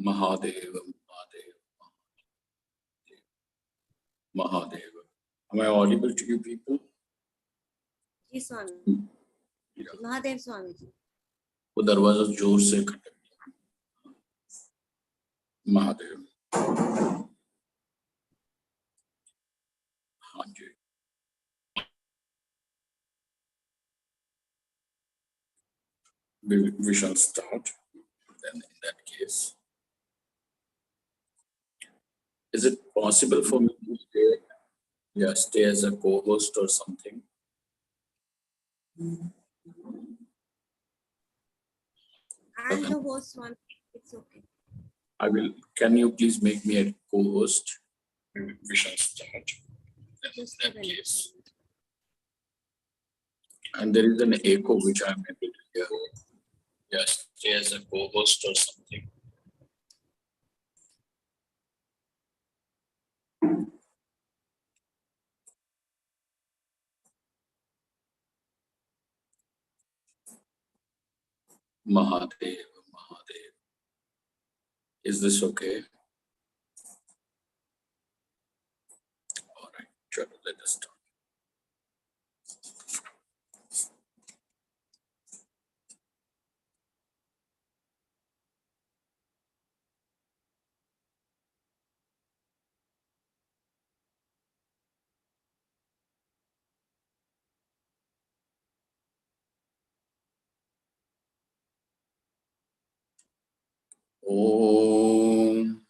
Mahadeva, Mahadeva, Mahadeva. Am I audible to you people? जी स्वामी, महादेव स्वामी जी। वो दरवाजा जोर से खटक महादेव। हाँ जी। We shall start. Then in that case, is it possible for me to stay as a co-host or something? I'm the host, Swami. It's okay. I will. Can you please make me a co-host? We shall start. Then in that case. And there is an echo which I am able to hear. Yes, stay as a co-host or something. Mahadev, Mahadev. Is this okay? All right, sure, let us start. Om.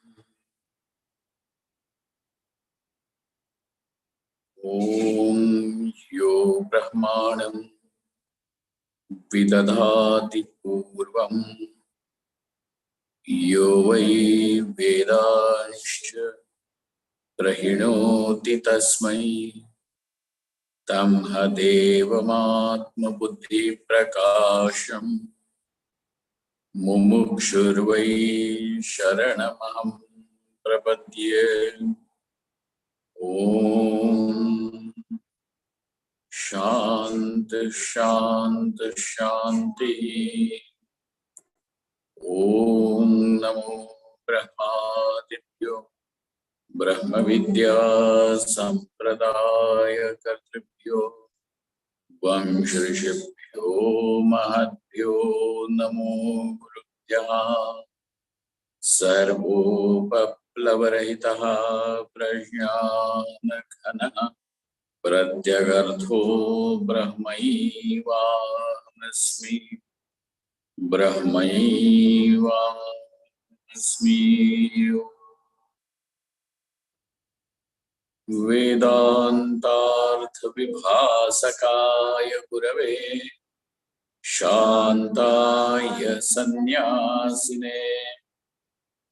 Om Yo Brahmanam Vidadhati Purvam Yo Vai Vedanscha Prahinoti Tasmai Tamha Devamatma Buddhi Prakasham Mumukshurvai Sharanamaham Prapadye. Om Shanti Shanti Shanti. Om Namo Brahmadibhyo Brahma Vidya Sampradaya Kartribhyo Vamshrishibhyo Mahadbhyo Namo Gurubhyaha Sarvopaplavarahitaha Prajnanakanaha Pratyagartho Brahmaivahamasmi Brahmaivahamasmi. Vedantartha Vibhasakaya Gurave Shantaya Sannyasine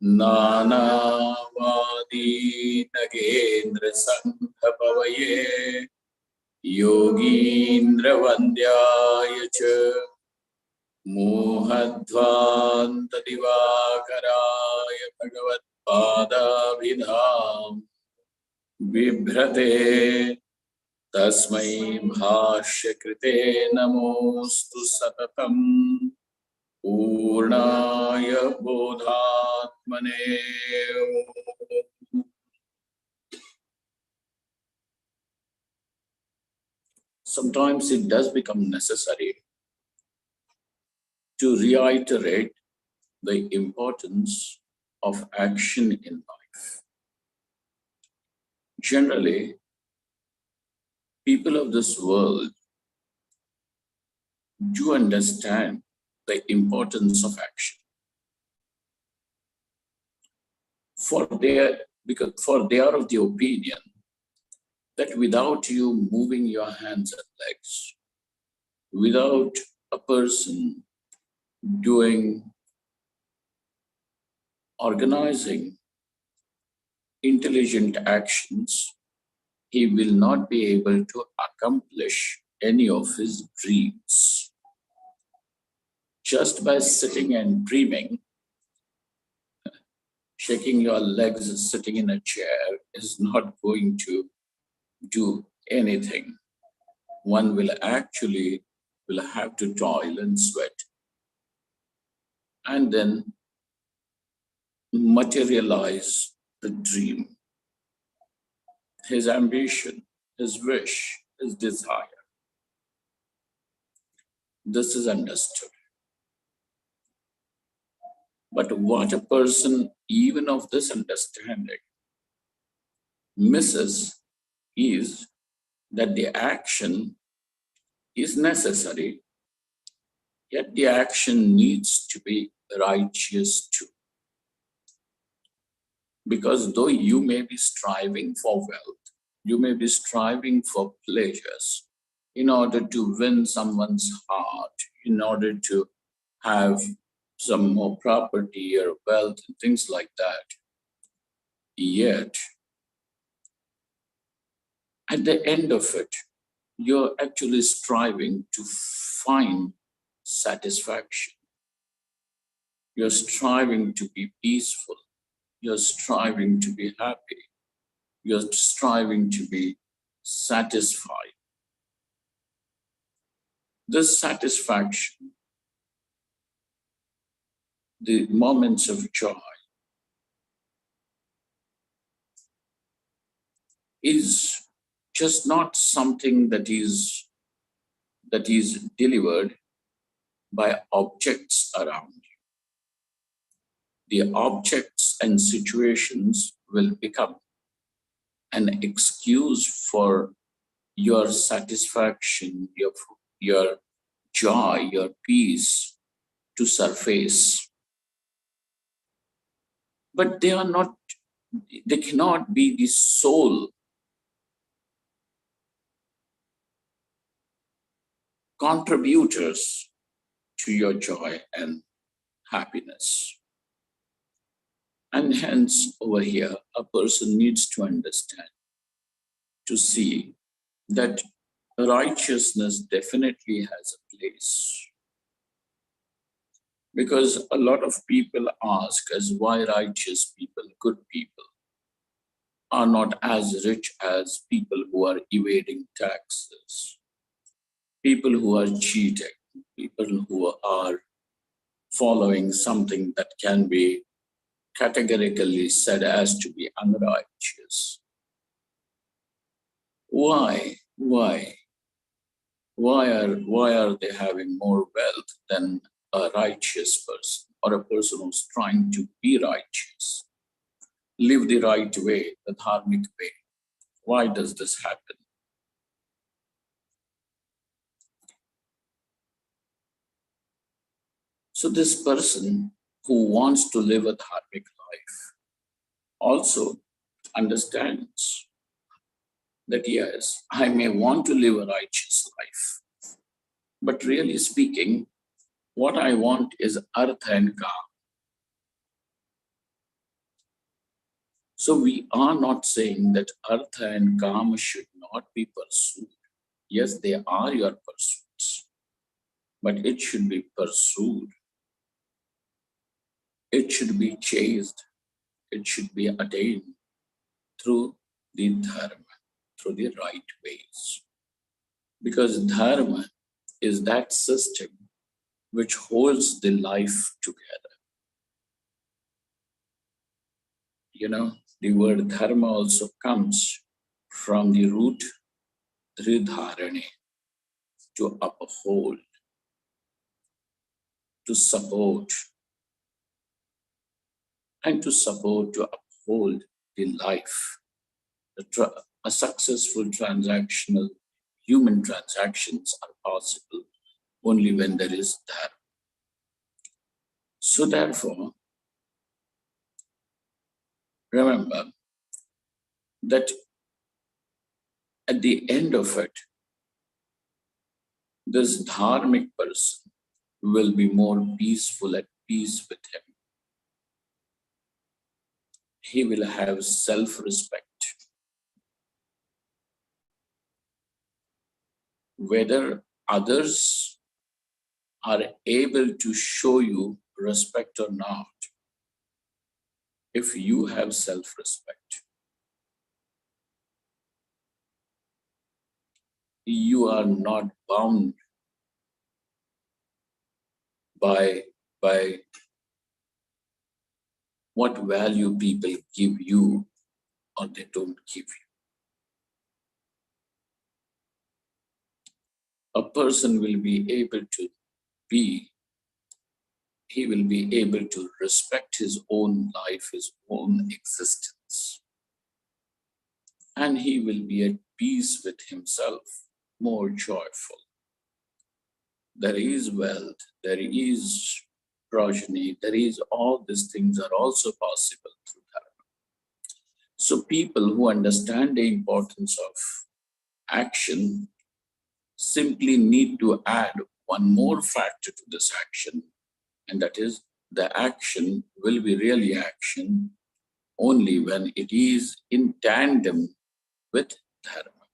Nanavadi Nagendra Sankapavaye Yogindra Vandyaya Cha Mohadvanta Divakaraya Bhagavat Padabhidham Vibhrate Tasmai Bhashya Krite Namostu Satatam Purnaya Bodhatmane. Sometimes it does become necessary to reiterate the importance of action in life. Generally, people of this world do understand the importance of action. For they are of the opinion that without you moving your hands and legs, without a person organizing intelligent actions, he will not be able to accomplish any of his dreams. Just by sitting and dreaming, shaking your legs, sitting in a chair is not going to do anything. One will actually have to toil and sweat. And then materialize the dream, his ambition, his wish, his desire. This is understood. But what a person, even of this understanding, misses is that the action is necessary, yet the action needs to be righteous too. Because though you may be striving for wealth, you may be striving for pleasures in order to win someone's heart, in order to have some more property or wealth and things like that. Yet, at the end of it, you're actually striving to find satisfaction. You're striving to be peaceful. You're striving to be happy. You're striving to be satisfied. This satisfaction, the moments of joy, is just not something that is delivered by objects around you. The objects and situations will become an excuse for your satisfaction, your joy, your peace to surface. But they cannot be the sole contributors to your joy and happiness. And hence, over here, a person needs to understand, to see that righteousness definitely has a place. Because a lot of people ask us why righteous people, good people, are not as rich as people who are evading taxes, people who are cheating, people who are following something that can be categorically said as to be unrighteous. Why? Why are they having more wealth than a righteous person or a person who's trying to be righteous, live the right way, the dharmic way? Why does this happen? So this person who wants to live a dharmic life also understands that yes, I may want to live a righteous life, but really speaking, what I want is artha and kama. So we are not saying that artha and kama should not be pursued. Yes, they are your pursuits, but it should be pursued. It should be chased. It should be attained through the dharma, through the right ways. Because dharma is that system which holds the life together. You know, the word dharma also comes from the root dridharane, to uphold, to support, and to support, to uphold the life. A successful transactional human transactions are possible only when there is dharma. So therefore, remember that at the end of it, this dharmic person will be more peaceful, at peace with him. He will have self-respect. Whether others are able to show you respect or not, if you have self-respect, you are not bound by what value people give you or they don't give you. A person will be able to he will be able to respect his own life, his own existence. And he will be at peace with himself, more joyful. There is wealth, there is progeny, there is all these things are also possible through dharma. So people who understand the importance of action simply need to add one more factor to this action, and that is the action will be really action only when it is in tandem with dharma.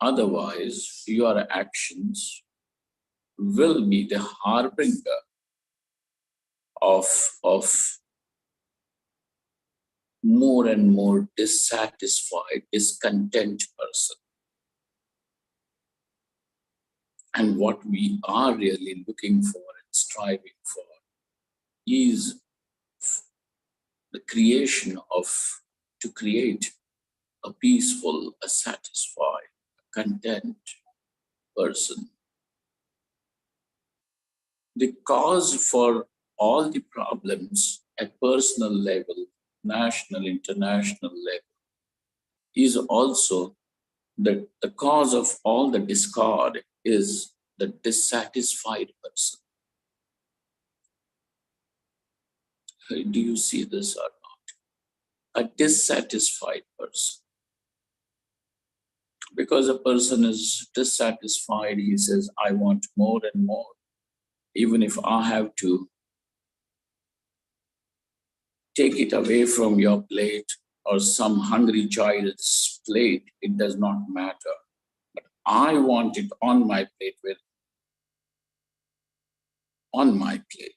Otherwise, your actions will be the harbinger of more and more dissatisfied, discontent person. And what we are really looking for and striving for is the creation to create a peaceful, a satisfied, a content person. The cause for all the problems at personal level, national, international level, is also that the cause of all the discord is the dissatisfied person. Do you see this or not? A dissatisfied person. Because a person is dissatisfied, he says, I want more and more. Even if I have to take it away from your plate or some hungry child's plate, it does not matter. But I want it on my plate, on my plate.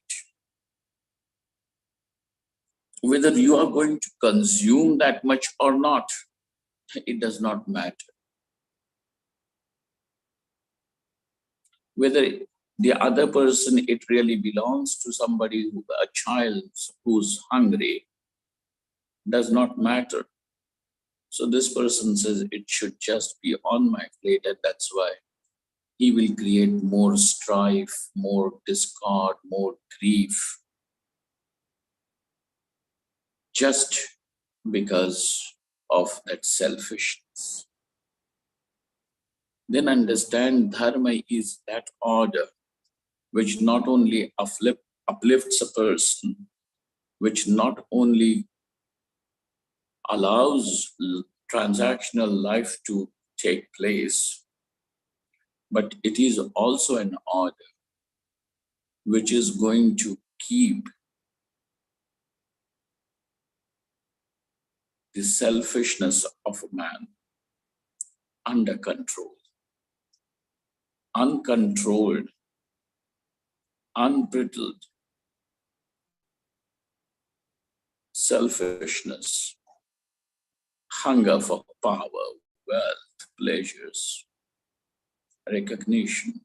Whether you are going to consume that much or not, it does not matter. Whether the other person, it really belongs to somebody, a child who's hungry, does not matter. So this person says it should just be on my plate, and that's why he will create more strife, more discord, more grief, just because of that selfishness. Then understand dharma is that order which not only uplifts a person, which not only allows transactional life to take place, but it is also an order which is going to keep the selfishness of a man under control. Uncontrolled, unbridled selfishness, hunger for power, wealth, pleasures, recognition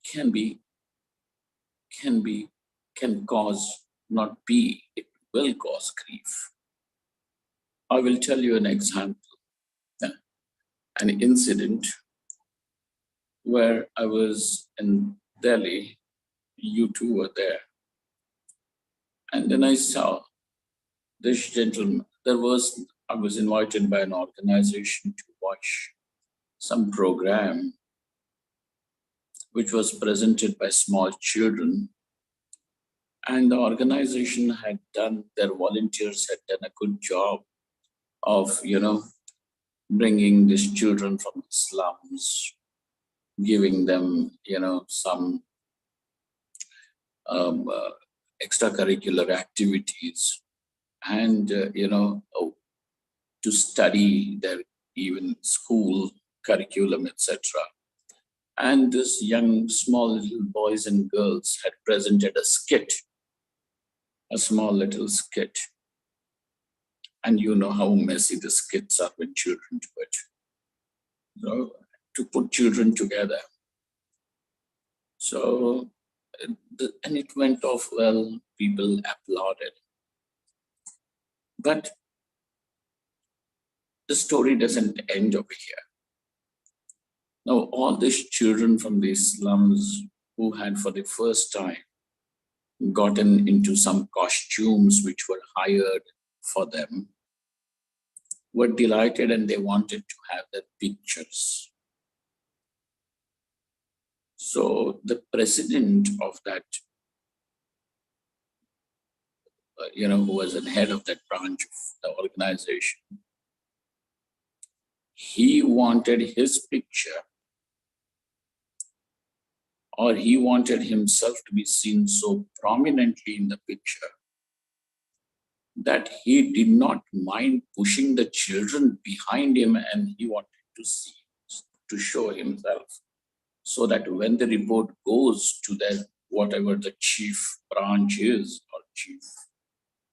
can cause, not be, it will cause grief. I will tell you an example, an incident where I was in Delhi, you two were there. And then I saw this gentleman. I was invited by an organization to watch some program which was presented by small children. And the organization had done, their volunteers had done a good job of, bringing these children from the slums, giving them, some extracurricular activities, and, to study their even school curriculum, etc. And this young, small little boys and girls had presented a skit, a small little skit. And you know how messy the skits are when children do it. So, to put children together. So And it went off well, people applauded. But the story doesn't end over here. Now, all these children from these slums who had for the first time gotten into some costumes which were hired for them were delighted, and they wanted to have their pictures. So the president of that, who was the head of that branch of the organization, he wanted his picture, or he wanted himself to be seen so prominently in the picture that he did not mind pushing the children behind him, and he wanted to show himself, so that when the report goes to the whatever the chief branch is or chief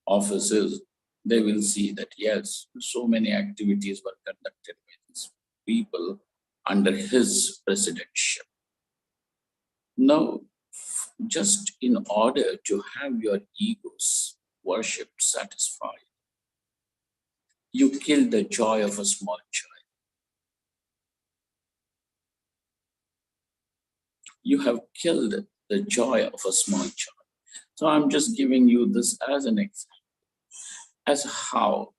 office is, they will see that yes, so many activities were conducted by these people under his presidency. Now, just in order to have your egos worshipped, satisfied, you kill the joy of a small child. You have killed the joy of a small child. So I'm just giving you this as an example, as how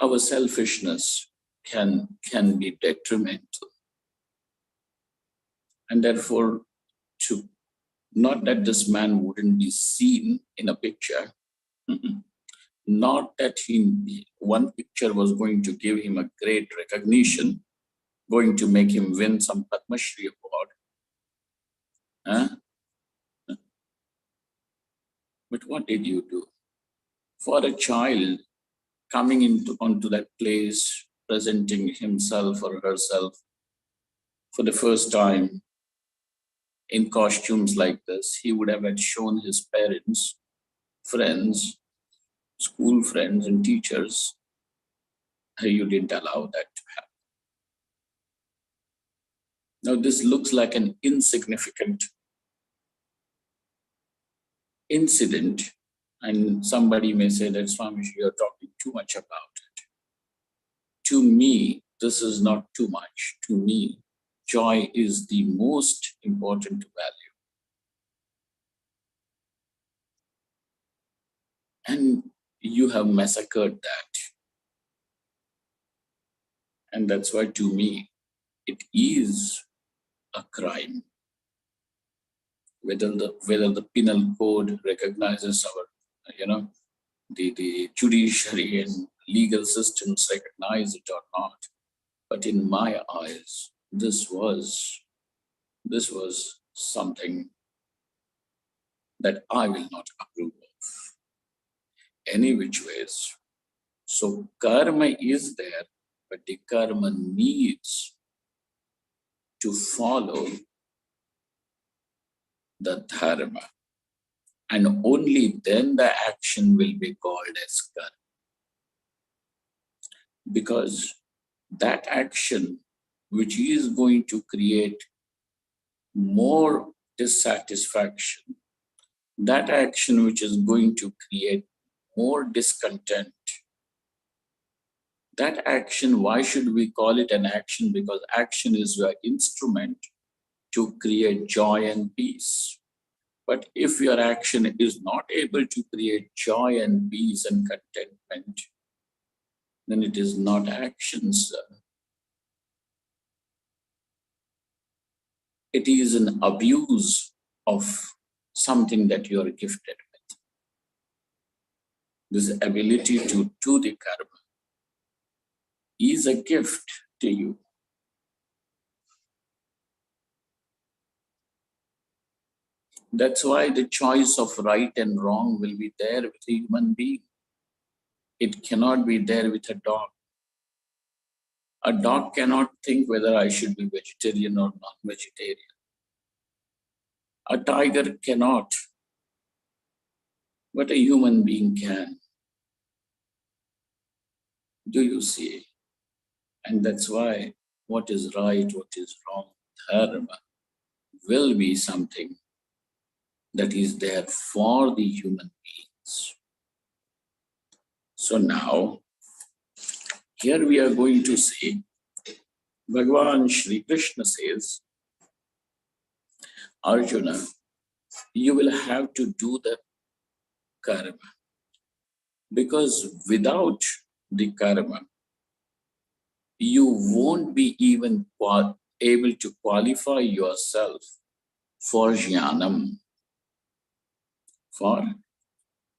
our selfishness can be detrimental. And therefore, to not that this man wouldn't be seen in a picture, not that one picture was going to give him a great recognition, going to make him win some Padma Shri award. But what did you do? For a child coming onto that place, presenting himself or herself for the first time in costumes like this, he would have had shown his parents, friends, school friends and teachers, you didn't allow that to happen. Now this looks like an insignificant incident, and somebody may say that Swamiji, you're talking too much about it. To me, this is not too much. To me, joy is the most important value. And you have massacred that. And that's why, to me, it is a crime. Whether the penal code recognizes our, the judiciary and legal systems recognize it or not. But in my eyes, this was something that I will not approve of any which ways. So karma is there, but the karma needs to follow the dharma, and only then the action will be called as karma. Because that action which is going to create more dissatisfaction, that action which is going to create more discontent, that action, why should we call it an action? Because action is your instrument to create joy and peace. But if your action is not able to create joy and peace and contentment, then it is not action, sir. It is an abuse of something that you are gifted with. This ability to do the karma is a gift to you. That's why the choice of right and wrong will be there with a human being. It cannot be there with a dog. A dog cannot think whether I should be vegetarian or non-vegetarian. A tiger cannot, but a human being can. Do you see? And that's why what is right, what is wrong, dharma will be something that is there for the human beings. So now, here we are going to see, Bhagavan Shri Krishna says, Arjuna, you will have to do the karma, because without the karma, you won't be even able to qualify yourself for jnanam, for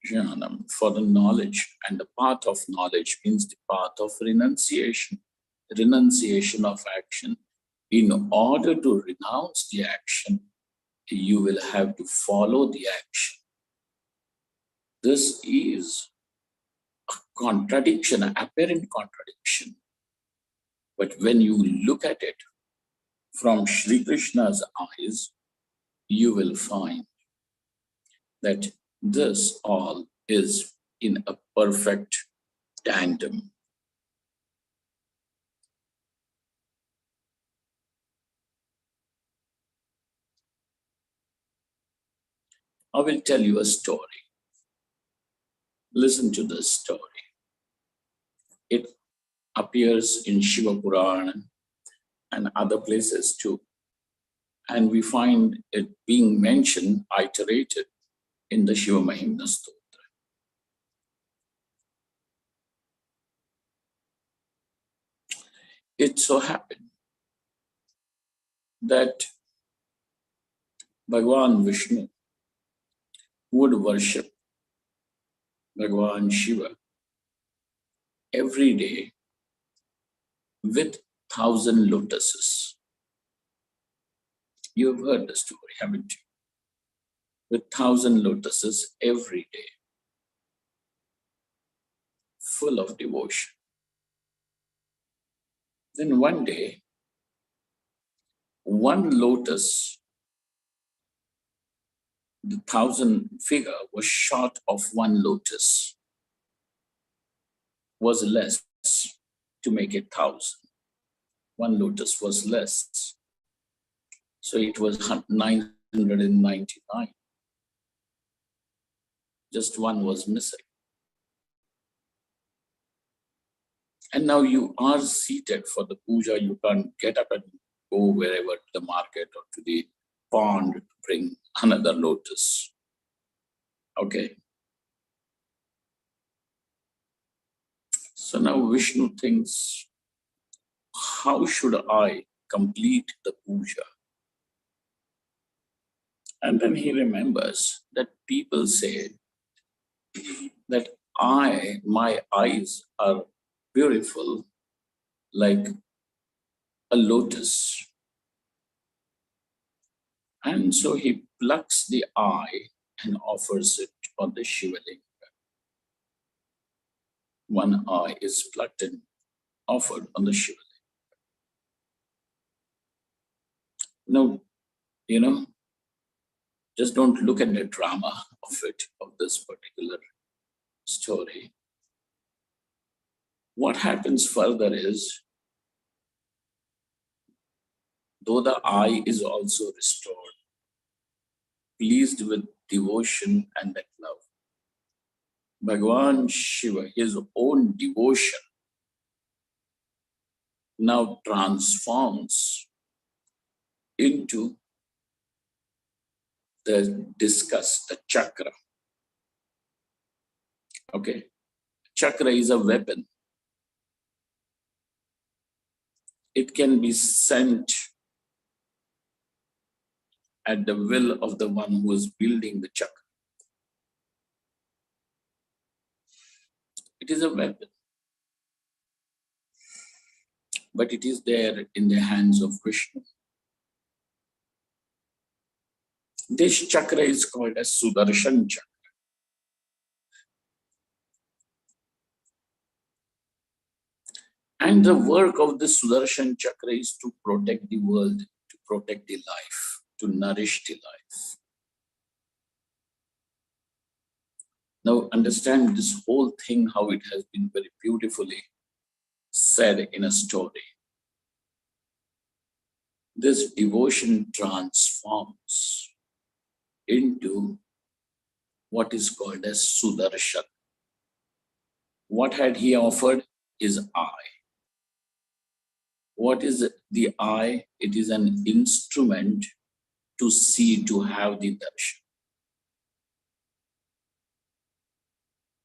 the knowledge. And the path of knowledge means the path of renunciation of action. In order to renounce the action, you will have to follow the action. This is a contradiction, an apparent contradiction. But when you look at it from Sri Krishna's eyes, you will find that this all is in a perfect tandem. I will tell you a story. Listen to this story. It appears in Shiva Purana and other places too. And we find it being mentioned, iterated in the Shiva Mahimna Stotra. It so happened that Bhagavan Vishnu would worship Bhagavan Shiva every day with 1,000 lotuses. You've heard the story, haven't you? With 1,000 lotuses every day, full of devotion. Then one day, one lotus, the 1,000 figure was short of one lotus, was less to make it 1,000. One lotus was less. So it was 999. Just one was missing. And now you are seated for the puja. You can't get up and go wherever, to the market or to the pond to bring another lotus. Okay. So now Vishnu thinks, how should I complete the puja? And then he remembers that people say that my eyes are beautiful like a lotus. And so he plucks the eye and offers it on the Shivalinga. One eye is plucked and offered on the Shivalinga. Now, just don't look at the drama of it, of this particular story. What happens further is, though the eye is also restored, pleased with devotion and that love, Bhagavan Shiva, his own devotion, now transforms into the discus, the chakra. Okay, chakra is a weapon. It can be sent at the will of the one who is building the chakra. It is a weapon, but it is there in the hands of Krishna. This chakra is called as Sudarshan chakra. And the work of the Sudarshan chakra is to protect the world, to protect the life, to nourish the life. Now understand this whole thing, how it has been very beautifully said in a story. This devotion transforms into what is called as Sudarshan. What had he offered? His eye. What is the eye? It is an instrument to see, to have the darshan.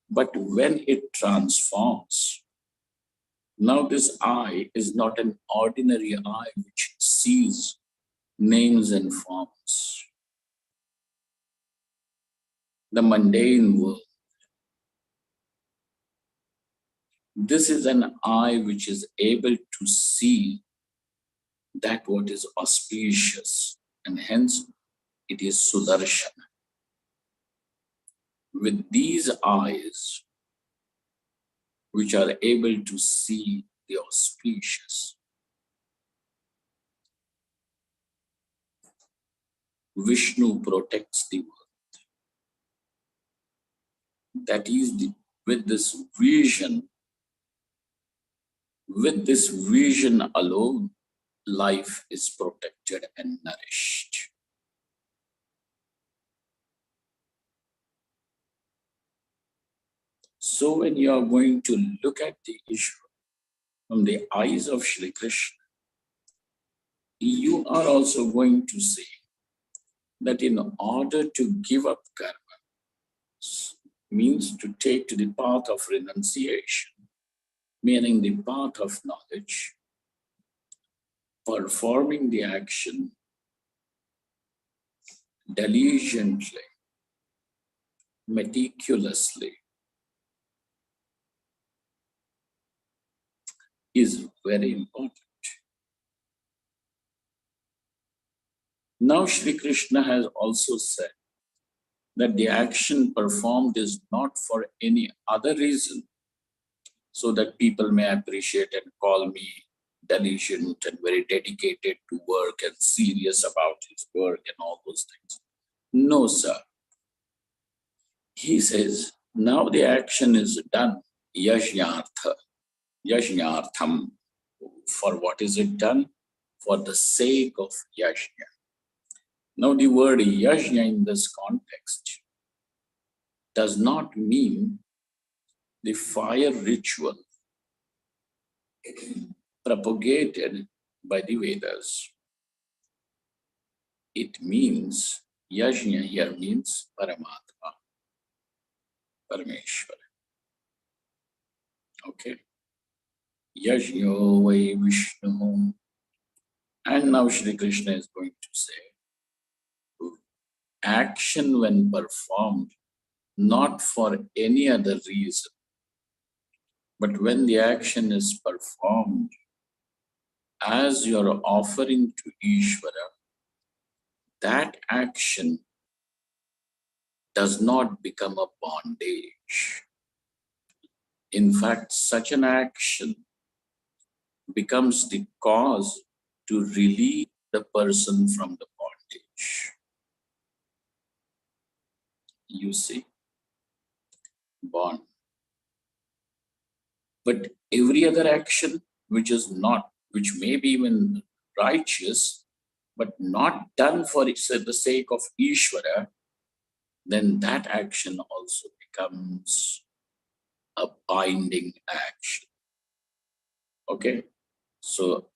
But when it transforms, now this eye is not an ordinary eye which sees names and forms. The mundane world. This is an eye which is able to see that what is auspicious, and hence it is Sudarshana. With these eyes, which are able to see the auspicious, Vishnu protects the world. That is, with this vision alone, life is protected and nourished. So when you are going to look at the issue from the eyes of Shri Krishna, you are also going to see that in order to give up karma, means to take to the path of renunciation, meaning the path of knowledge, performing the action diligently, meticulously, is very important. Now Shri Krishna has also said that the action performed is not for any other reason, so that people may appreciate and call me diligent and very dedicated to work and serious about his work and all those things. No, sir. He says, now the action is done, yajnartha, yajnartham. For what is it done? For the sake of yajna. Now the word yajna in this context does not mean the fire ritual propagated by the Vedas. It means, yajna here means Paramatma, Parameshwara. Okay. Yajno vai Vishnu. And now Shri Krishna is going to say, action when performed, not for any other reason, but when the action is performed as your offering to Ishvara, that action does not become a bondage. In fact, such an action becomes the cause to relieve the person from the bondage. You see, bond. But every other action which is not, which may be even righteous, but not done for the sake of Ishvara, then that action also becomes a binding action. Okay? So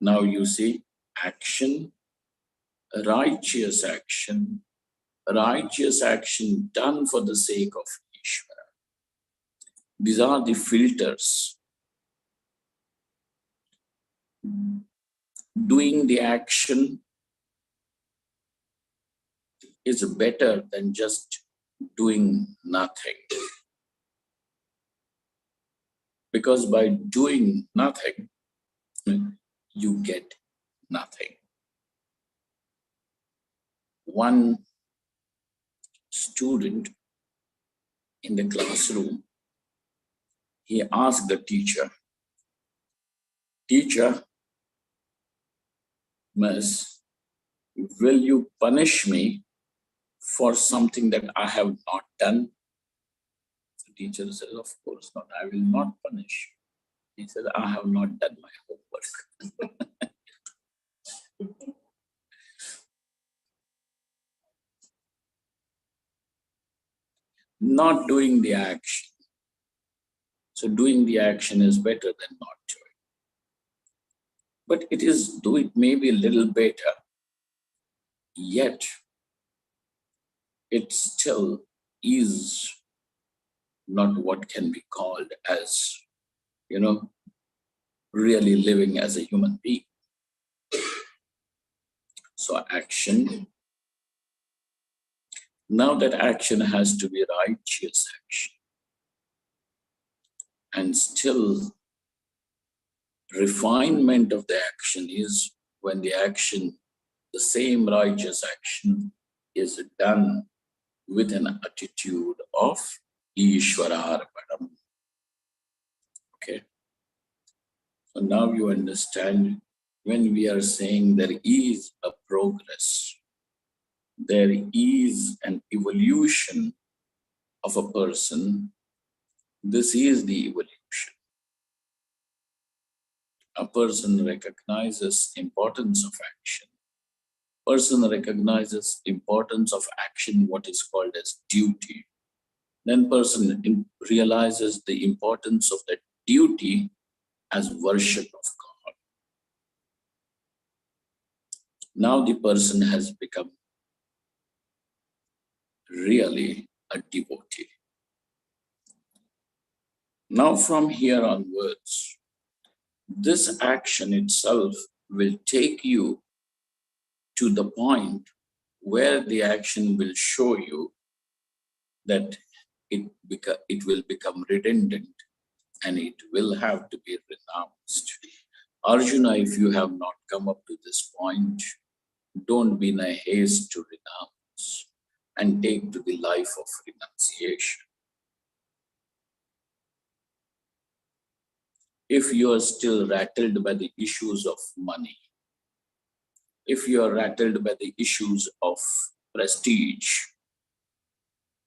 now you see action, righteous action done for the sake of Ishvara. These are the filters. Doing the action is better than just doing nothing. Because by doing nothing, you get nothing. One student in the classroom, he asked the teacher, "Teacher, Miss, will you punish me for something that I have not done?" The teacher said, "Of course not, I will not punish you." He said, "I have not done my homework." not doing the action. So doing the action is better than not doing. But it may be a little better, yet it still is not what can be called as, really living as a human being. So action, now that action has to be righteous action, and still refinement of the action is when the action, the same righteous action, is done with an attitude of Ishwararpanam. Okay. So now you understand, when we are saying there is a progress, there is an evolution of a person, this is the evolution. A person recognizes importance of action. Person recognizes importance of action, what is called as duty. Then person realizes the importance of that duty as worship of God. Now the person has become really a devotee. Now from here onwards, this action itself will take you to the point where the action will show you that it will become redundant and it will have to be renounced. Arjuna, if you have not come up to this point, don't be in a haste to renounce and take to the life of renunciation. If you are still rattled by the issues of money, if you are rattled by the issues of prestige,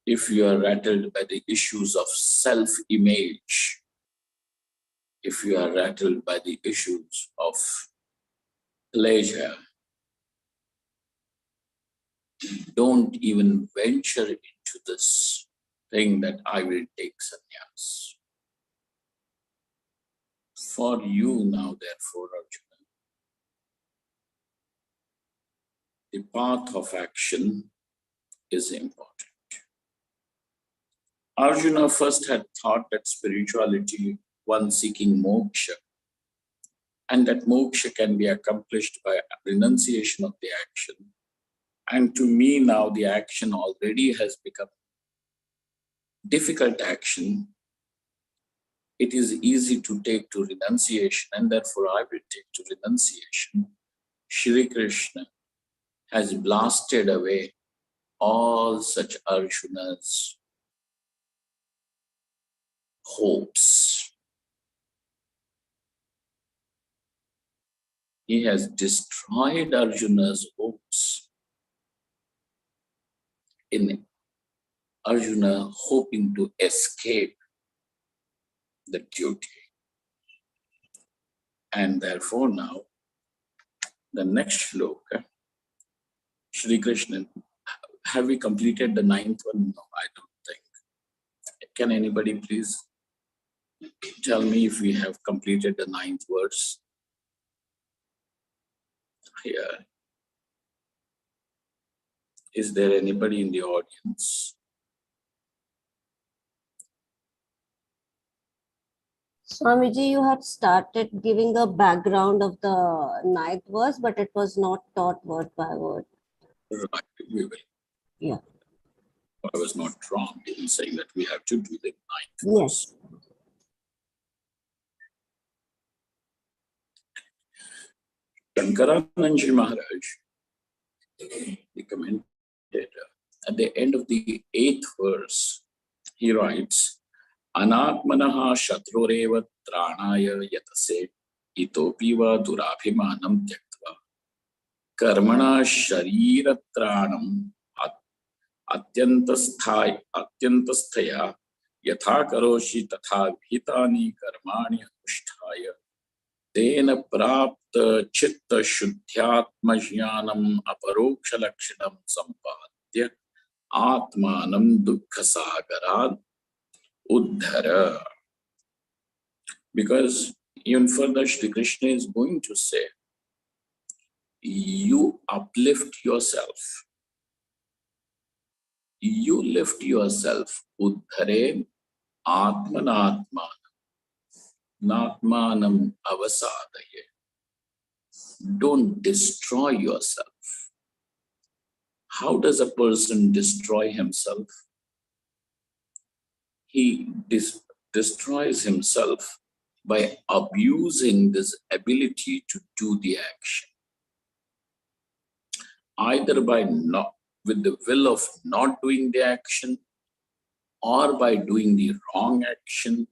if you are rattled by the issues of self-image, if you are rattled by the issues of pleasure, don't even venture into this thing that I will take sannyas. For you now, therefore, Arjuna, the path of action is important. Arjuna first had thought that spirituality, one seeking moksha, and that moksha can be accomplished by renunciation of the action. And to me now, the action already has become difficult action. It is easy to take to renunciation, and therefore I will take to renunciation. Shri Krishna has blasted away all such Arjuna's hopes. He has destroyed Arjuna's hopes in Arjuna hoping to escape the duty. And therefore now, the next shloka, Shri Krishna, have we completed the 9th one? No, I don't think. Can anybody please tell me if we have completed the 9th verse? Here. Is there anybody in the audience? Swamiji, you had started giving a background of the 9th verse, but it was not taught word by word. Right, we will. Yeah. I was not wrong in saying that we have to do the 9th verse. Yes. Shankarananji Maharaj, the commentator, at the end of the 8th verse, he writes, Anatmanaha shatrureva tranaya yatase itopi va durabhimanam tyaktva karmana sharira tranam atyantasthaya yatha karoshi tatha bhitani karmani anusthaya tena prapta chitta shuddhyatma jnanam aparoksha lakshanam sampadya Atmanam dukkha uddhara. Because even further, Shri Krishna is going to say, you uplift yourself. You lift yourself. Uddhare atmanatma natmanam avasadaye. Don't destroy yourself. How does a person destroy himself? He destroys himself by abusing this ability to do the action. Either by not, with the will of not doing the action, or by doing the wrong action,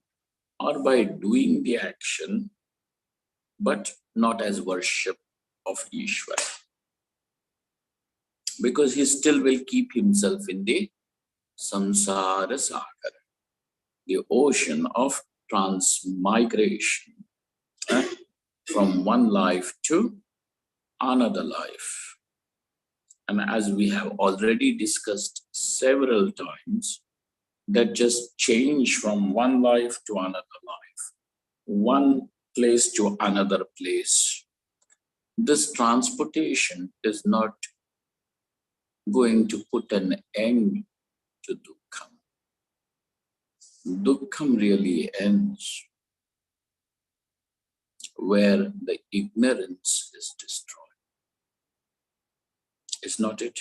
or by doing the action, but not as worship of Ishvara. Because he still will keep himself in the samsara sagar, the ocean of transmigration, from one life to another life. And as we have already discussed several times, that just change from one life to another life, one place to another place. This transportation is not going to put an end to dukkham. Dukkham really ends where the ignorance is destroyed. Is not it?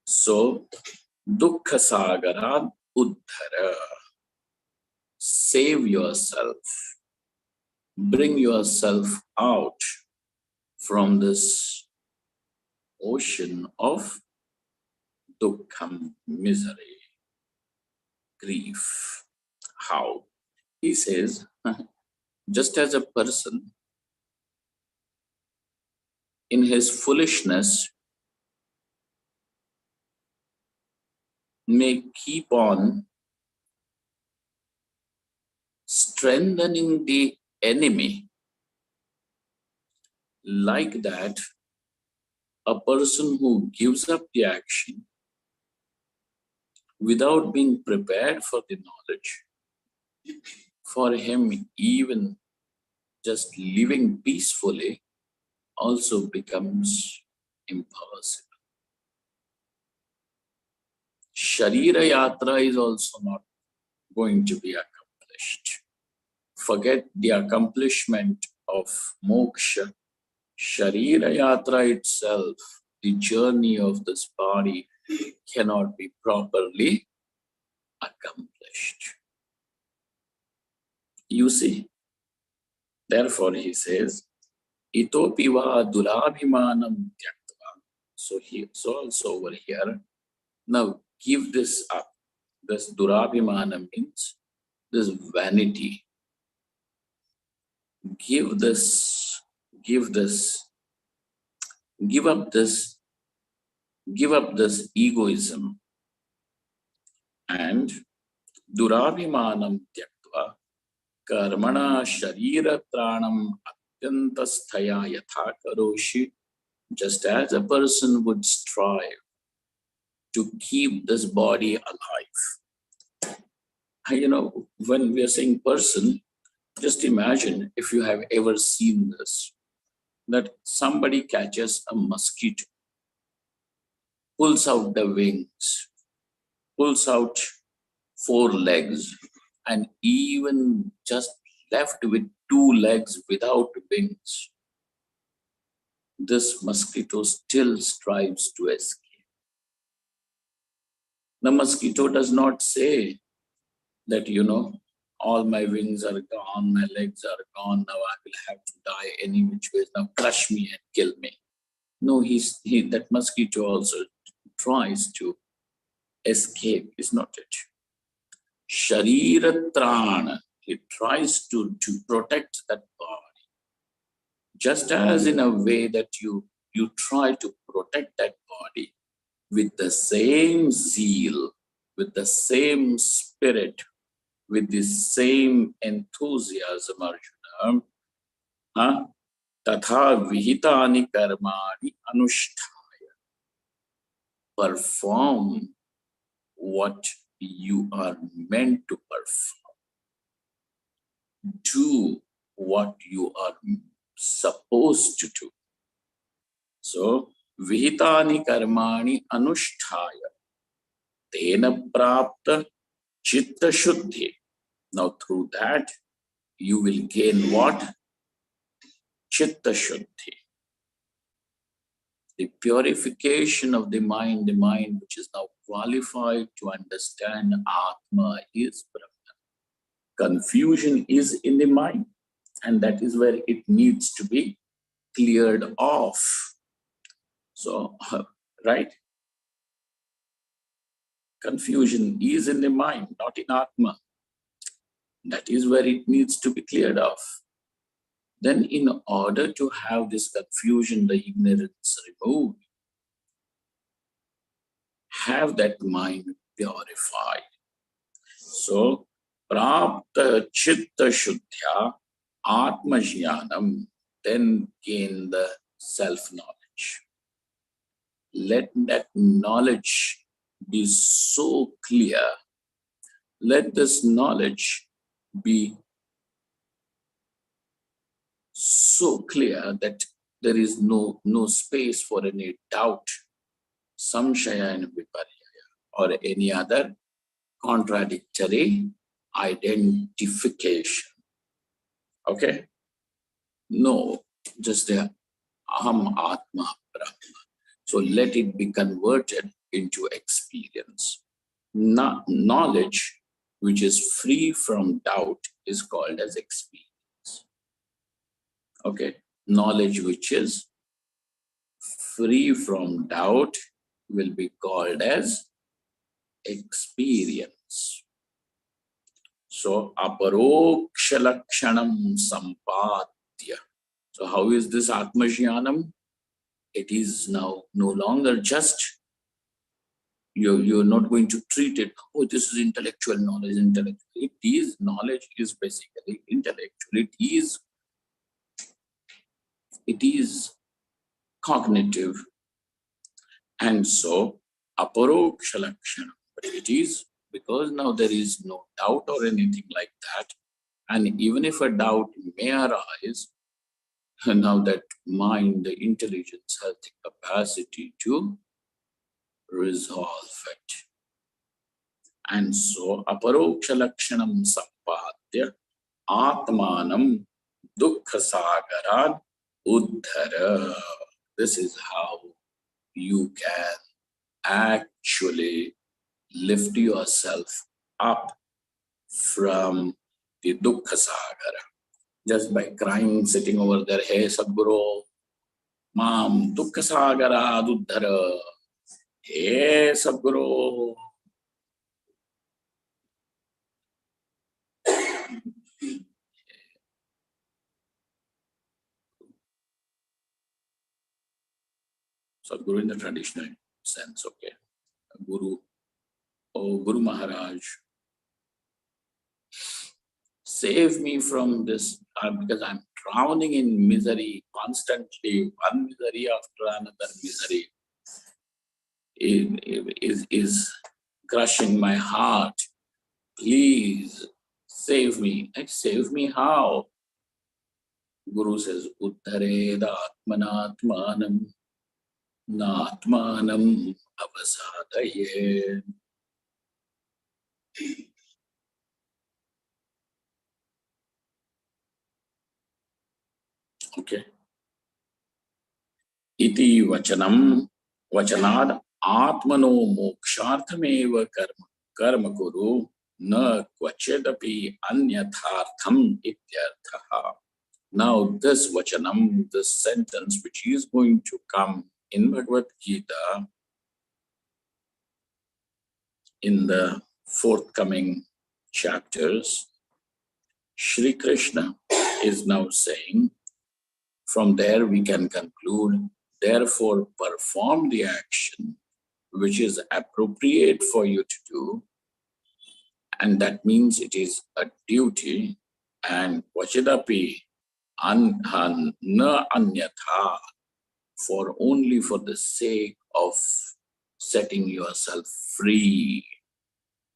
So, dukkha sagaran uddhara. Save yourself. Bring yourself out from this ocean of dukkham, misery, grief. How? He says, just as a person in his foolishness may keep on strengthening the enemy, like that, a person who gives up the action without being prepared for the knowledge, for him even just living peacefully also becomes impossible. Sharira yatra is also not going to be accomplished. Forget the accomplishment of moksha. Sharira yatra itself, the journey of this body, cannot be properly accomplished. You see, therefore he says, itopi va durabhimanam tyaktva. So also over here, now give this up. This durabhimana means this vanity. Give up this egoism, and durabhimanam tyaktva karmana sharira pranam atyantasthaya yatha karoshi. Just as a person would strive to keep this body alive. You know, when we are saying person, just imagine if you have ever seen this, that somebody catches a mosquito, pulls out the wings, pulls out 4 legs, and even just left with 2 legs without wings. This mosquito still strives to escape. The mosquito does not say that, you know, all my wings are gone, my legs are gone, now I will have to die any which way, now crush me and kill me. No, that mosquito also tries to escape, is not it? Sharira trana, it tries to protect that body. Just as in a way that you try to protect that body with the same zeal, with the same spirit, with the same enthusiasm, Arjuna, tatha vihitani karmani anushtaya. perform what you are meant to perform. Do what you are supposed to do. So, vihitani karmani anusthaya tena prapta chitta shuddhi. Now, through that, you will gain what? Chitta shuddhi. The purification of the mind which is now qualified to understand Atma is Brahman. Confusion is in the mind, and that is where it needs to be cleared off. So, right? Confusion is in the mind, not in Atma. That is where it needs to be cleared off. Then in order to have this confusion, the ignorance removed, have that mind purified. So, prapta chitta shuddhya atma jnanam, then gain the self-knowledge. Let that knowledge be so clear. Let this knowledge be so clear that there is no space for any doubt, samshaya and viparyaya, or any other contradictory identification. Okay? No, just the aham atma brahma. So let it be converted into experience. Knowledge which is free from doubt is called as experience. Okay? Knowledge which is free from doubt will be called as experience. So, aparoksha lakshanam sampadya. So, how is this Atma Jnanam? It is now no longer just, you're not going to treat it, oh, this is intellectual knowledge, intellectual. It is, knowledge is basically intellectual. It is cognitive. And so, aparoksha lakshanam. But it is because now there is no doubt or anything like that. And even if a doubt may arise, now that mind, the intelligence has the capacity to resolve it. And so, aparoksha lakshanam sampadya atmanam dukkha sagaran uddhara. This is how you can actually lift yourself up from the dukkha sagara. Just by crying, sitting over there, hey Sadguru, Mam dukkha sagara uddhara. Hey Sadguru. Sadguru in the traditional sense, okay. Guru, oh Guru Maharaj, save me from this, because I'm drowning in misery constantly, one misery after another misery is crushing my heart. Please save me. And save me how? Guru says, Uddhareda atmanatmanam natmanam avasadaye. Okay. Iti vachanam vachanad atmano moksharthameva karma kuru na kvachedapi anyathartham ityarthaha. Now this vachanam, this sentence which is going to come in Bhagavad Gita in the forthcoming chapters, Shri Krishna is now saying, from there we can conclude, therefore perform the action which is appropriate for you to do, and that means it is a duty, and vachidapi na anyatha, for only for the sake of setting yourself free,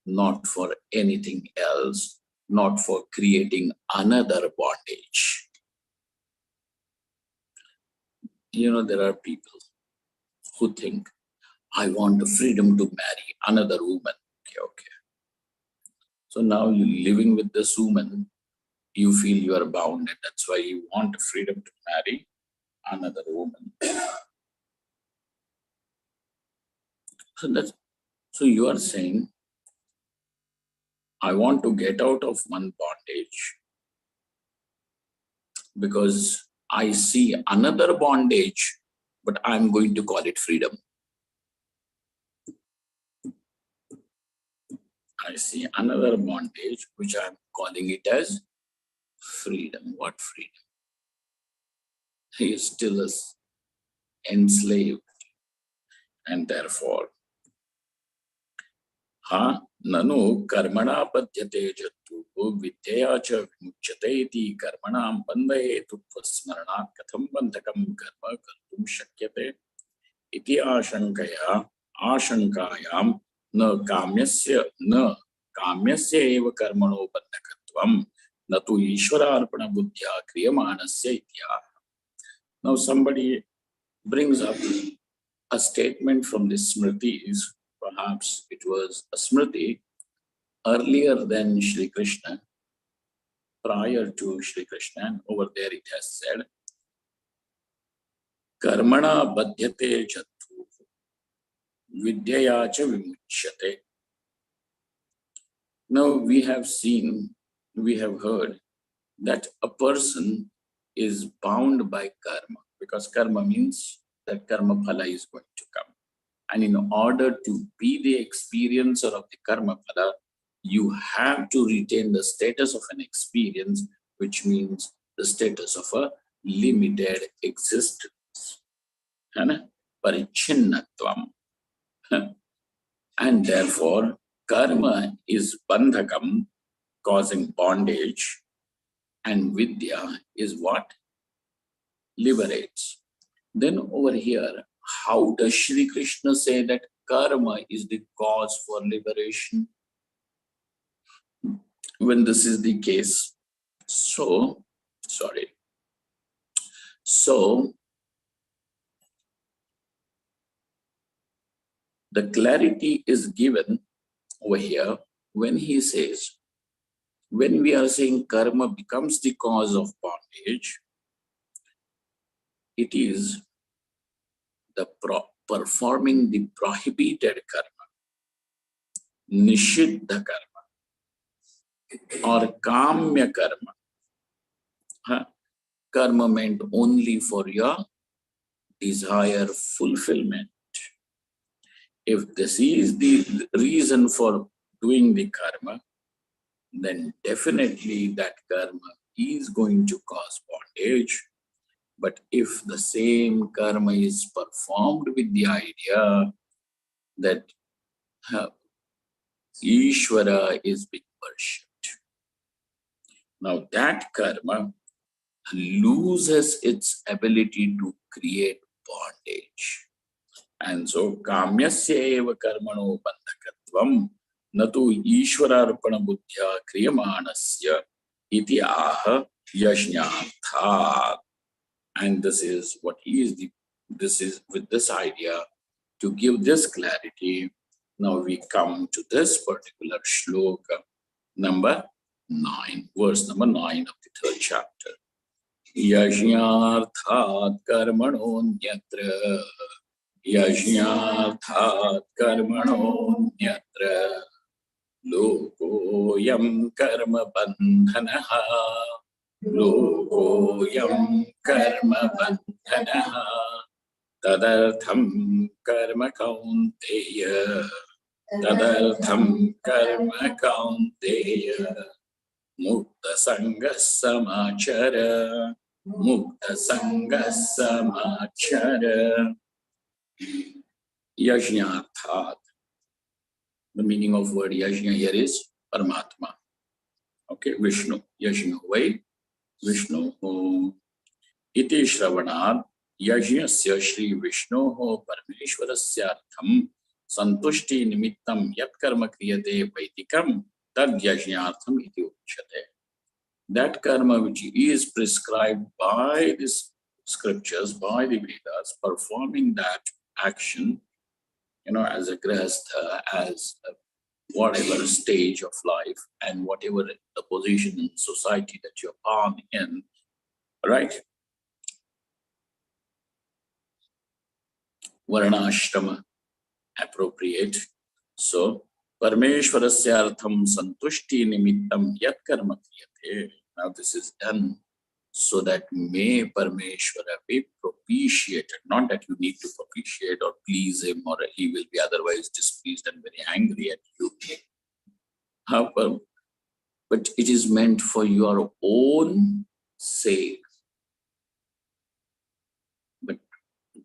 not for anything else, not for creating another bondage. You know, there are people who think, I want the freedom to marry another woman. Okay. So now you're living with this woman, you feel you are bound, and that's why you want the freedom to marry another woman. So you are saying, I want to get out of one bondage because I see another bondage, but I'm going to call it freedom. I see another bondage, which I'm calling it as freedom. What freedom? He is still enslaved, and therefore, nanu karmana padyate jatu vidyaya cha vimuchyate iti karmanam bandhayetu tvasmarana katham bandhakam karma kartum shakyate iti ashankayam na kamyasya eva karmano bandhakatvam na tu ishwararpana buddhya kriyamanasya itya. Now somebody brings up a statement from the Smritis. Perhaps it was a Smriti earlier than Shri Krishna, prior to Shri Krishna, and over there it has said, Karmana badhyate jatu vidyaya cha vimuchyate. Now we have heard that a person is bound by karma, because karma means that karma phala is going to come. And in order to be the experiencer of the karma phala, you have to retain the status of an experience, which means the status of a limited existence. Parichinnatvam. And therefore, karma is bandhakam, causing bondage, and vidya is what? Liberates. Then over here, how does Shri Krishna say that karma is the cause for liberation? When this is the case, so the clarity is given over here when he says, when we are saying karma becomes the cause of bondage, it is the performing the prohibited karma, nishiddha karma, or kamya karma. Karma meant only for your desire fulfillment. If this is the reason for doing the karma, then definitely that karma is going to cause bondage. But if the same karma is performed with the idea that Ishvara is being worshipped, now that karma loses its ability to create bondage. And so, kamyasya eva karmano bandhakatvam natu ishwararpana buddhya kriyamanasya iti aha yajñarthat. And this is what this is with this idea, to give this clarity. Now we come to this particular shloka, number 9, verse number 9 of the 3rd chapter. Yajñarthat karmanonyatra yajñarthat karmanonyatra lokoyam karma bandhanaha lokoyam karma bandhanaha tadartham karma kaunteya tadartham karma kaunteya mukta sangha samachara mukta sangha samachara. Yajñarthat. The meaning of word yajna here is Paramatma. Okay, Vishnu. Yajna way, Vishnu. Iti Shravanat Yajnasya Shri Vishnu Parameshwarasya Artham santushti nimittam yat karma kriyate vaitikam tad yajnartham iti uchyate. That karma which is prescribed by these scriptures, by the Vedas, performing that action, as a grihastha, as whatever stage of life and whatever the position in society that you're born in, right? Varnashrama, appropriate. So, Parmeshwarasyartham santushti nimittam yat karma kriyate. Now this is done so that may Parmeshwara be propitiated. Not that you need to propitiate or please him, or he will be otherwise displeased and very angry at you. However, but it is meant for your own sake. But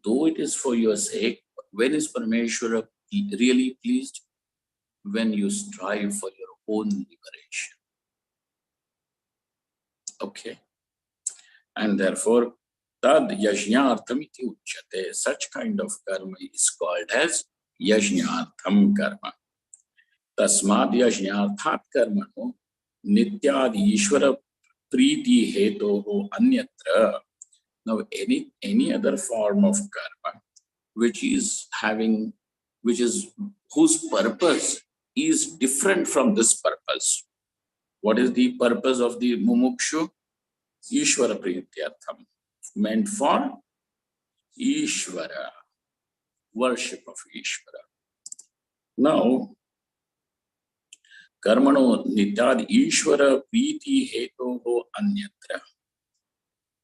though it is for your sake, when is Parmeshwara really pleased? When you strive for your own liberation. Okay. And therefore, tad yajnartham iti uchyate. Such kind of karma is called as yajnartham karma. Tasmad yajnarthat karmano nityad ishvara priti hetoho anyatra. Now, any other form of karma whose purpose is different from this purpose. What is the purpose of the mumukshu? Ishvara prityartham, meant for Ishvara, worship of Ishvara. Now, karmano nityad Ishvara priti hetoho anyatra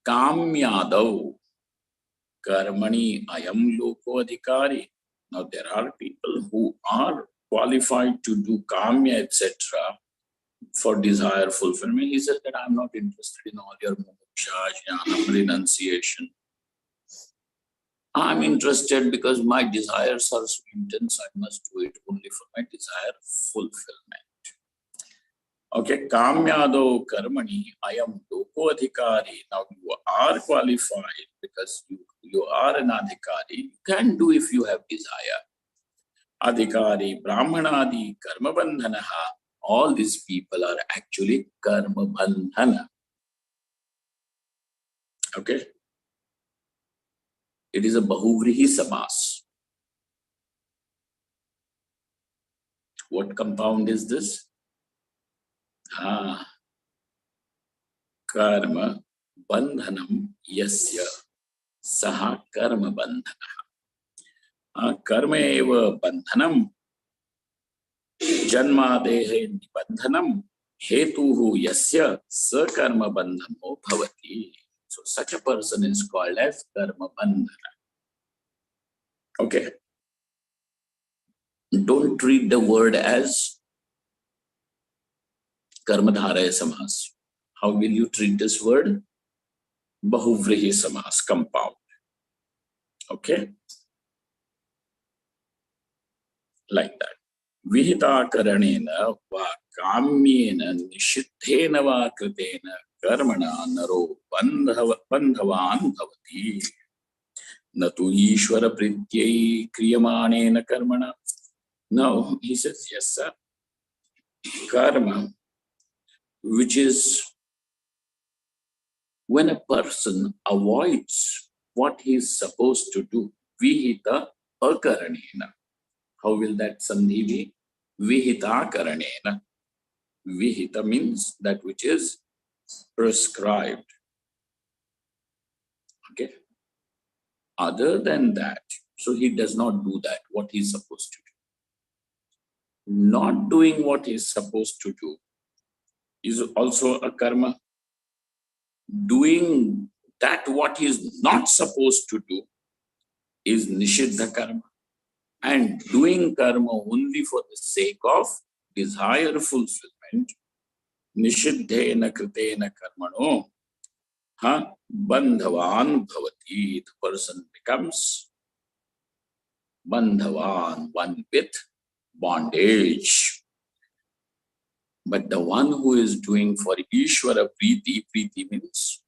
kamyadav karmani ayam loko adhikari. Now, there are people who are qualified to do kamya, etc. for desire fulfillment. He says that I'm not interested in all your moksha, jnana, renunciation. I'm interested because my desires are so intense, I must do it only for my desire fulfillment. Okay, kamyado karmani ayam loko adhikari. Now you are qualified because you are an adhikari. You can do if you have desire. Adhikari, brahmanadi, karma bandhanaha. All these people are actually karma bandhana. Okay? It is a bahuvrihi samas. What compound is this? Karma bandhanam yasya saha karma bandhana. Karma eva bandhanam janma dehe nibandhanam hetuhu yasya sa karma bandhano bhavati. So such a person is called as karma bandhana. Okay. Don't treat the word as karmadharaya samas. How will you treat this word? Bahuvrihi samas, compound. Okay? Like that. Vihita karanena va kamyena nishiddhena va kritena karmana naro bandhavan bhavati. Natu ishvara prityai kriyamanena karmana. Now, he says, yes, sir. Karma, which is when a person avoids what he is supposed to do, vihita akaranena. How will that sandhi be? Vihita karanena. Vihita means that which is prescribed. Okay. Other than that, so he does not do that, what he is supposed to do. Not doing what he is supposed to do is also a karma. Doing that what he is not supposed to do is nishiddha karma. And doing karma only for the sake of desire fulfillment, nishiddhena kritena karmano, bandhavan bhavati. The person becomes bandhavan, one with bondage. But the one who is doing for Ishvara Priti, Priti means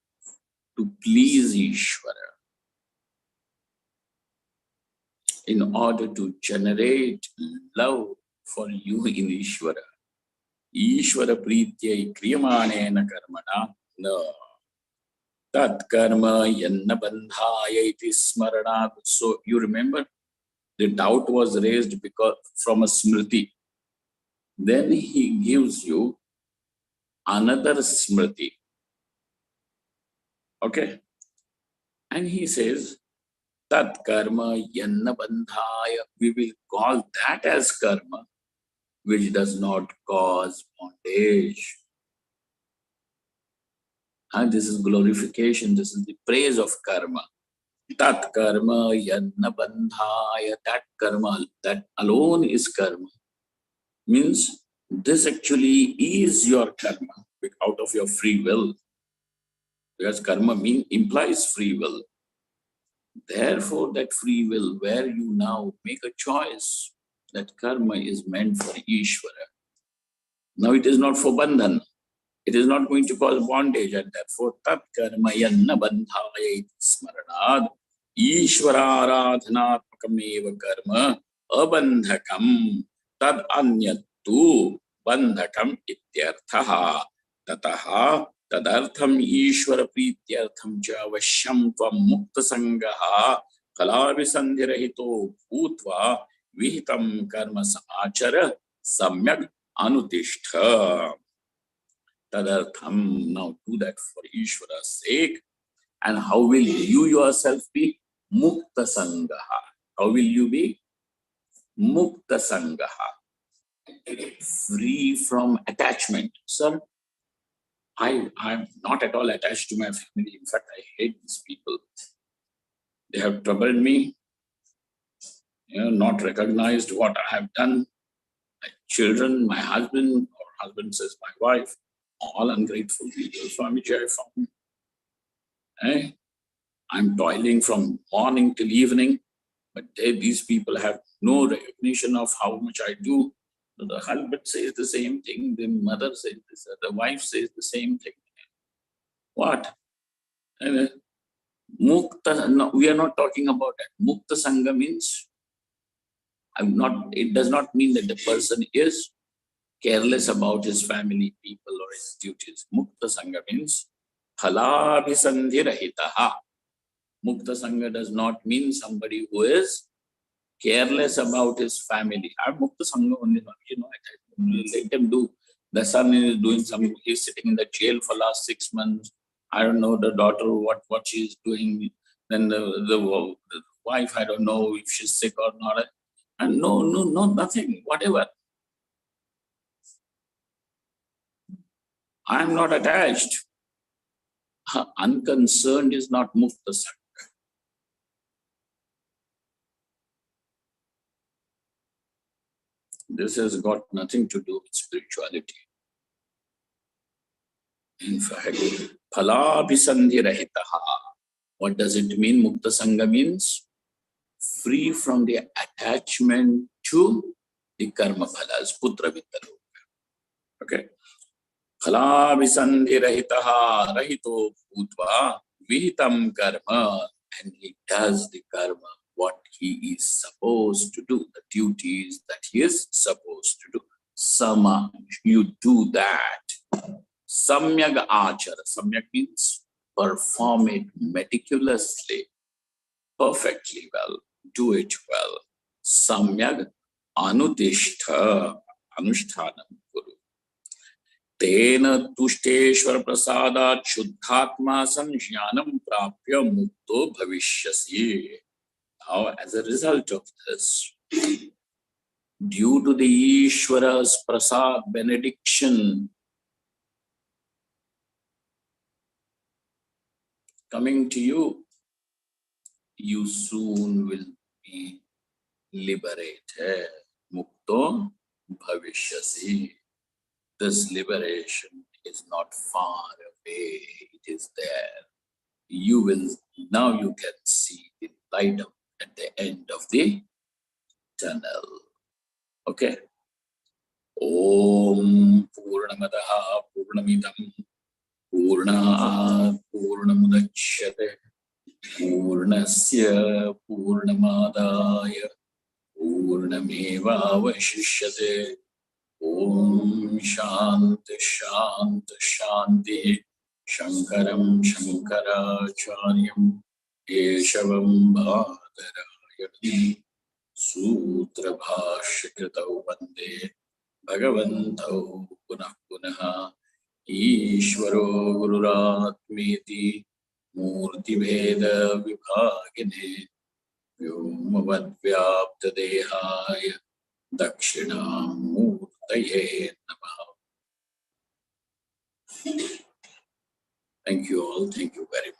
to please Ishvara. in order to generate love for you in Ishvara. Ishvara Prityai Kriyamanena Karmana. No. Tat karma yanna bandhaya iti smaranat. So you remember the doubt was raised because from a smriti. Then he gives you another smriti. Okay. And he says, Tat karma yanna bandhaya. We will call that as karma, which does not cause bondage. And this is glorification. This is the praise of karma. Tat karma yanna bandhaya. That karma, that alone is karma. Means this actually is your karma out of your free will. Because karma implies free will. Therefore, that free will, where you now make a choice, that karma is meant for Ishvara. Now it is not for bandhan. It is not going to cause bondage, and therefore tat karma yanna bandhaya smaranad Ishvararadhanatmakam eva karma abandhakam tad anyattu bandhakam ityarthaha tataha tadartham Ishvara prityartham cha vashyam tvam mukta sangaha kalavisandhirahito bhutva vihitam karma achara samyak anutishta. Tadartham, now do that for Ishvara's sake. And how will you yourself be? Mukta Sangaha. How will you be? Mukta Sangaha. Free from attachment. Sir, I'm not at all attached to my family. In fact, I hate these people. They have troubled me, not recognized what I have done. My children, my husband, or husband says my wife, all ungrateful people. Swamiji, I found. I'm toiling from morning till evening, but these people have no recognition of how much I do. The husband says the same thing, the mother says this, the wife says the same thing. What? Mukta, no, we are not talking about that. Mukta Sangha means, it does not mean that the person is careless about his family, people, or his duties. Mukta Sangha means, phalabhisandhirahitaha. Mukta Sangha does not mean somebody who is careless about his family. I'm Mukta Sangha only, let them do. The son is doing something, he's sitting in the jail for last 6 months. I don't know the daughter, what she is doing. Then the wife, I don't know if she's sick or not. And no, nothing, whatever. I'm not attached. Unconcerned is not Mukta Sangha. This has got nothing to do with spirituality. In fact, phalabhisandhirahitaha. What does it mean? Mukta Sangha means free from the attachment to the karma phalas, putra vittaru. Okay. Phalabhisandhirahitaha rahito bhutva vihitam karma. And he does the karma, what he is supposed to do, the duties that he is supposed to do. Sama, you do that. Samyag achara. Samyag means perform it meticulously, perfectly well, do it well. Samyag anutishta, anushtanam kuru. Tena tushteshvara prasadat shuddhatma sanjnanam prapya mukto bhavishyasi. Now, as a result of this, due to the Ishvara's prasad benediction coming to you, you soon will be liberated. Mukto bhavishyasi. This liberation is not far away, it is there. You will, now you can see the light at the end of the tunnel. Okay. Om Purnamadaha Purnamidam Purnat Purnamudachyate Purnasya Purnamadaya Purnamevavashishyate. Om Shanti Shanti Shanti. Shankaram Shankaracharyam Keshavam Bhadarayam Sutra Bhashyakritau Vande Bhagavantau Punah Punah Ishvaro Gururatmeti Murti Veda Vibhagine Vyomavadvyaptadehaya Dakshinamurtaye Namaha. Thank you all. Thank you very much.